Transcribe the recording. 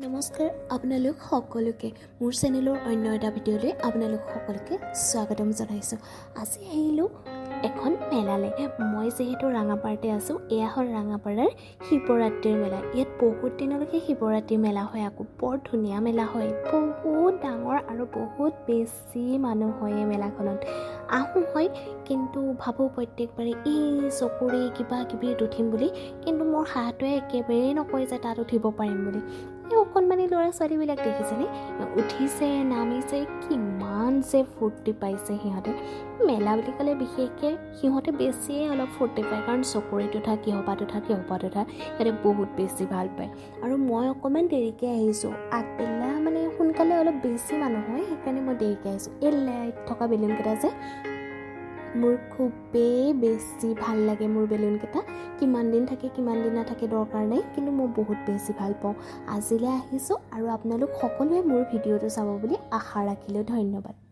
নমস্কাৰ আপোনালোক সকলোকে মোৰ চেনেলৰ অন্য এটা ভিডিঅ'লৈ আপোনালোক সকলোকে স্বাগতম জনাইছোঁ। আজি আহিলোঁ এখন মেলালৈ। মই যিহেতু ৰাঙাপাৰাতে আছোঁ, এয়া হ'ল ৰাঙাপাৰাৰ শিৱৰাত্ৰিৰ মেলা। ইয়াত বহুত দিনলৈকে শিৱৰাত্ৰিৰ মেলা হয়, আকৌ বৰ ধুনীয়া মেলা হয়, বহুত ডাঙৰ আৰু বহুত বেছি মানুহ হয় এই মেলাখনত। আহোঁ হয়, কিন্তু ভাবোঁ প্ৰত্যেকবাৰে এই চকুৰে কিবা কিবি উঠিম বুলি, কিন্তু মোৰ হাতটোৱে একেবাৰেই নকয় যে তাত উঠিব পাৰিম বুলি। এই অকণমানি ল'ৰা ছোৱালীবিলাক দেখিছেনে, উঠিছে নামিছে, কিমান যে ফূৰ্তি পাইছে সিহঁতে। মেলা বুলি ক'লে বিশেষকৈ সিহঁতে বেছিয়ে অলপ ফূৰ্তি পায়, কাৰণ চকুৰিত উঠা, কিহপাত উঠা সিহঁতে বহুত বেছি ভাল পায়। আৰু মই অকণমান দেৰিকৈ আহিছোঁ, আগবেলা মানে সোনকালে অলপ বেছি মানুহ হয়, সেইকাৰণে মই দেৰিকৈ আহিছোঁ। এই লাইট থকা বেলুনকেইটা যে মোৰ খুবেই বেছি ভাল লাগে। মোৰ বেলুনকেইটা কিমান দিন থাকে কিমান দিন নাথাকে দৰকাৰ নাই, কিন্তু মই বহুত বেছি ভাল পাওঁ। আজিলৈ আহিছোঁ আৰু আপোনালোক সকলোৱে মোৰ ভিডিঅ'টো চাব বুলি আশা ৰাখিলোঁ। ধন্যবাদ।